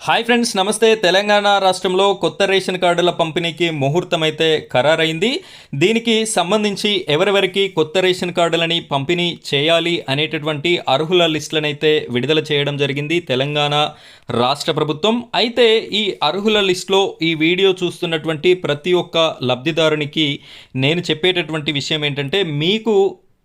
Hi friends, నమస్తే. తెలంగాణ రాష్ట్రంలో కొత్త రేషన్ కార్డుల పంపిణీకి ముహూర్తం అయితే ఖరారైంది. దీనికి సంబంధించి ఎవరెవరికి కొత్త రేషన్ కార్డులని పంపిణీ చేయాలి అనేటటువంటి అర్హుల లిస్టులనైతే విడుదల చేయడం జరిగింది తెలంగాణ రాష్ట్ర ప్రభుత్వం. అయితే ఈ అర్హుల లిస్టులో ఈ వీడియో చూస్తున్నటువంటి ప్రతి ఒక్క లబ్ధిదారునికి నేను చెప్పేటటువంటి విషయం ఏంటంటే, మీకు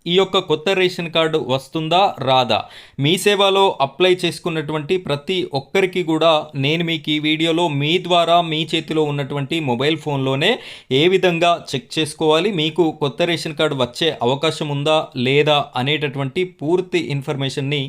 ఈ యొక్క కొత్త రేషన్ కార్డు వస్తుందా రాదా, మీ సేవలో అప్లై చేసుకున్నటువంటి ప్రతి ఒక్కరికి కూడా నేను మీకు ఈ వీడియోలో మీ ద్వారా మీ చేతిలో ఉన్నటువంటి మొబైల్ ఫోన్లోనే ఏ విధంగా చెక్ చేసుకోవాలి, మీకు కొత్త రేషన్ కార్డు వచ్చే అవకాశం ఉందా లేదా అనేటటువంటి పూర్తి ఇన్ఫర్మేషన్ని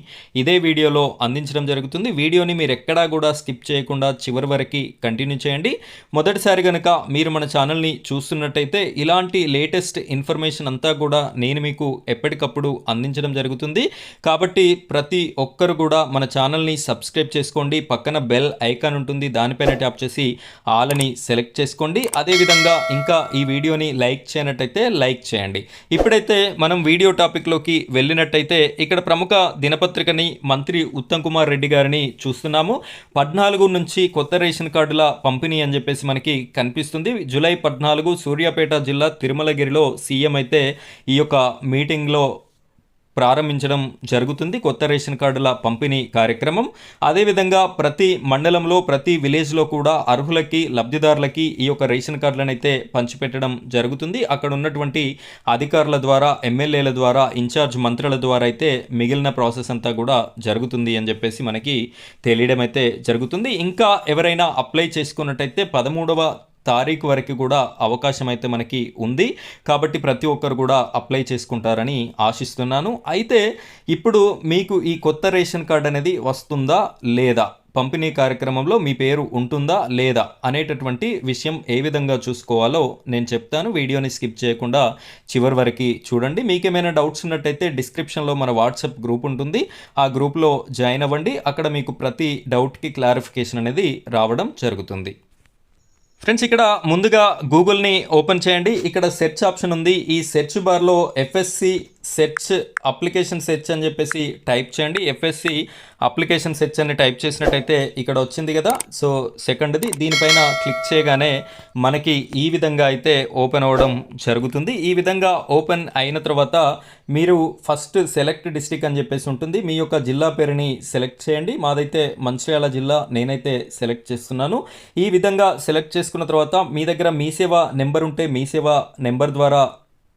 ఇదే వీడియోలో అందించడం జరుగుతుంది. వీడియోని మీరు ఎక్కడా కూడా స్కిప్ చేయకుండా చివరి వరకు కంటిన్యూ చేయండి. మొదటిసారి కనుక మీరు మన ఛానల్ని చూస్తున్నట్టయితే ఇలాంటి లేటెస్ట్ ఇన్ఫర్మేషన్ అంతా కూడా నేను మీకు ఎప్పటికప్పుడు అందించడం జరుగుతుంది. కాబట్టి ప్రతి ఒక్కరు కూడా మన ఛానల్ని సబ్స్క్రైబ్ చేసుకోండి. పక్కన బెల్ ఐకాన్ ఉంటుంది, దానిపైన ట్యాప్ చేసి ఆల్ అని సెలెక్ట్ చేసుకోండి. అదేవిధంగా ఇంకా ఈ వీడియోని లైక్ చేయనట్టయితే లైక్ చేయండి. ఇప్పుడైతే మనం వీడియో టాపిక్లోకి వెళ్ళినట్టయితే ఇక్కడ ప్రముఖ దినపత్రికని మంత్రి ఉత్తమ్ కుమార్ రెడ్డి గారిని చూస్తున్నాము. 14 నుంచి కొత్త రేషన్ కార్డుల పంపిణీ అని చెప్పేసి మనకి కనిపిస్తుంది. జూలై 14 సూర్యాపేట జిల్లా తిరుమలగిరిలో సీఎం అయితే ఈ యొక్క మీటింగ్లో ప్రారంభించడం జరుగుతుంది కొత్త రేషన్ కార్డుల పంపిణీ కార్యక్రమం. అదేవిధంగా ప్రతి మండలంలో ప్రతి విలేజ్లో కూడా అర్హులకి లబ్ధిదారులకి ఈ యొక్క రేషన్ కార్డులను అయితే పంచిపెట్టడం జరుగుతుంది. అక్కడ ఉన్నటువంటి అధికారుల ద్వారా, ఎమ్మెల్యేల ద్వారా, ఇన్ఛార్జ్ మంత్రుల ద్వారా అయితే మిగిలిన ప్రాసెస్ అంతా కూడా జరుగుతుంది అని చెప్పేసి మనకి తెలియడం అయితే జరుగుతుంది. ఇంకా ఎవరైనా అప్లై చేసుకున్నట్టయితే 13వ తారీఖు వరకు కూడా అవకాశం అయితే మనకి ఉంది. కాబట్టి ప్రతి ఒక్కరు కూడా అప్లై చేసుకుంటారని ఆశిస్తున్నాను. అయితే ఇప్పుడు మీకు ఈ కొత్త రేషన్ కార్డు అనేది వస్తుందా లేదా, పంపిణీ కార్యక్రమంలో మీ పేరు ఉంటుందా లేదా అనేటటువంటి విషయం ఏ విధంగా చూసుకోవాలో నేను చెప్తాను. వీడియోని స్కిప్ చేయకుండా చివరి వరకు చూడండి. మీకేమైనా డౌట్స్ ఉన్నట్టయితే డిస్క్రిప్షన్లో మన వాట్సాప్ గ్రూప్ ఉంటుంది, ఆ గ్రూప్లో జాయిన్ అవ్వండి. అక్కడ మీకు ప్రతి డౌట్కి క్లారిఫికేషన్ అనేది రావడం జరుగుతుంది. ఫ్రెండ్స్, ఇక్కడ ముందుగా గూగుల్ని ఓపెన్ చేయండి. ఇక్కడ సెర్చ్ ఆప్షన్ ఉంది. ఈ సెర్చ్ బార్లో ఎఫ్ఎస్సి సెర్చ్ అప్లికేషన్ సెర్చ్ అని చెప్పేసి టైప్ చేయండి. ఎఫ్ఎస్సి అప్లికేషన్ సెర్చ్ అని టైప్ చేసినట్టయితే ఇక్కడ వచ్చింది కదా, సో సెకండ్ది. దీనిపైన క్లిక్ చేయగానే మనకి ఈ విధంగా అయితే ఓపెన్ అవ్వడం జరుగుతుంది. ఈ విధంగా ఓపెన్ అయిన తర్వాత మీరు ఫస్ట్ సెలెక్ట్ డిస్ట్రిక్ట్ అని చెప్పేసి ఉంటుంది. మీ యొక్క జిల్లా పేరుని సెలెక్ట్ చేయండి. మాదైతే మంచిర్యాల జిల్లా, నేనైతే సెలెక్ట్ చేస్తున్నాను. ఈ విధంగా సెలెక్ట్ చేసుకున్న తర్వాత మీ దగ్గర మీ సేవ నెంబర్ ఉంటే మీ సేవ నెంబర్ ద్వారా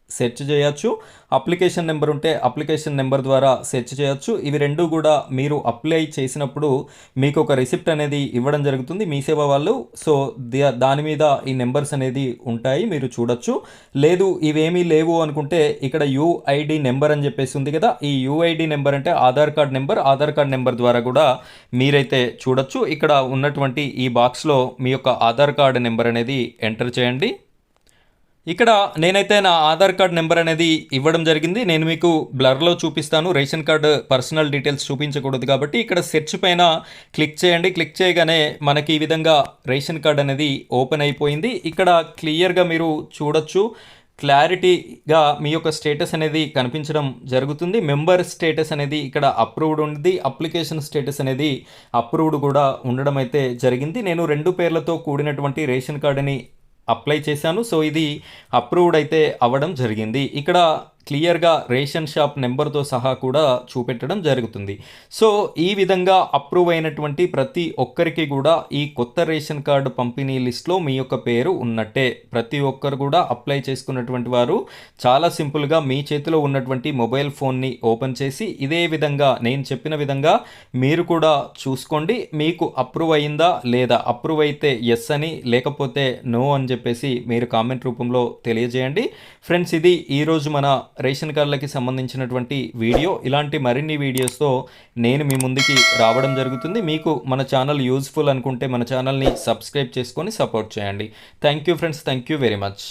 సెర్చ్ చేయొచ్చు. అప్లికేషన్ నెంబర్ ఉంటే అప్లికేషన్ నెంబర్ ద్వారా సెర్చ్ చేయొచ్చు. ఇవి రెండు కూడా మీరు అప్లై చేసినప్పుడు మీకు ఒక రిసిప్ట్ అనేది ఇవ్వడం జరుగుతుంది మీ సేవ వాళ్ళు. సో దాని మీద ఈ నెంబర్స్ అనేది ఉంటాయి, మీరు చూడొచ్చు. లేదు ఇవేమీ లేవు అనుకుంటే ఇక్కడ యూఐడి నెంబర్ అని చెప్పేసి ఉంది కదా, ఈ యూఐడి నెంబర్ అంటే Aadhaar card number. Aadhaar card number ద్వారా కూడా మీరైతే చూడొచ్చు. ఇక్కడ ఉన్నటువంటి ఈ బాక్స్లో మీ యొక్క ఆధార్ కార్డ్ నెంబర్ అనేది ఎంటర్ చేయండి. ఇక్కడ నేనైతే నా ఆధార్ కార్డ్ నెంబర్ అనేది ఇవ్వడం జరిగింది. నేను మీకు బ్లర్లో చూపిస్తాను, రేషన్ కార్డు పర్సనల్ డీటెయిల్స్ చూపించకూడదు కాబట్టి. ఇక్కడ సెర్చ్ పైన క్లిక్ చేయండి. క్లిక్ చేయగానే మనకి ఈ విధంగా రేషన్ కార్డ్ అనేది ఓపెన్ అయిపోయింది. ఇక్కడ క్లియర్గా మీరు చూడొచ్చు, క్లారిటీగా మీ యొక్క స్టేటస్ అనేది కనిపించడం జరుగుతుంది. మెంబర్ స్టేటస్ అనేది ఇక్కడ అప్రూవ్డ్ ఉంది, అప్లికేషన్ స్టేటస్ అనేది అప్రూవ్డ్ కూడా ఉండడం అయితే జరిగింది. నేను 2 పేర్లతో కూడినటువంటి రేషన్ కార్డుని అప్లై చేశాను. సో ఇది అప్రూవ్డ్ అయితే అవ్వడం జరిగింది. ఇక్కడ క్లియర్గా రేషన్ షాప్ నెంబర్తో సహా కూడా చూపెట్టడం జరుగుతుంది. సో ఈ విధంగా అప్రూవ్ అయినటువంటి ప్రతి ఒక్కరికి కూడా ఈ కొత్త రేషన్ కార్డు పంపిణీ లిస్ట్లో మీ యొక్క పేరు ఉన్నట్టే. ప్రతి ఒక్కరు కూడా అప్లై చేసుకున్నటువంటి వారు చాలా సింపుల్గా మీ చేతిలో ఉన్నటువంటి మొబైల్ ఫోన్ని ఓపెన్ చేసి ఇదే విధంగా నేను చెప్పిన విధంగా మీరు కూడా చూసుకోండి. మీకు అప్రూవ్ అయిందా లేదా, అప్రూవ్ అయితే ఎస్ అని, లేకపోతే నో అని చెప్పేసి మీరు కామెంట్ రూపంలో తెలియజేయండి. ఫ్రెండ్స్, ఇది ఈరోజు మన రేషన్ కార్డులకి సంబంధించినటువంటి వీడియో. ఇలాంటి మరిన్ని వీడియోస్తో నేను మీ ముందుకి రావడం జరుగుతుంది. మీకు మన ఛానల్ యూజ్ఫుల్ అనుకుంటే మన ఛానల్ని సబ్స్క్రైబ్ చేసుకొని సపోర్ట్ చేయండి. Thank you friends, thank you very much.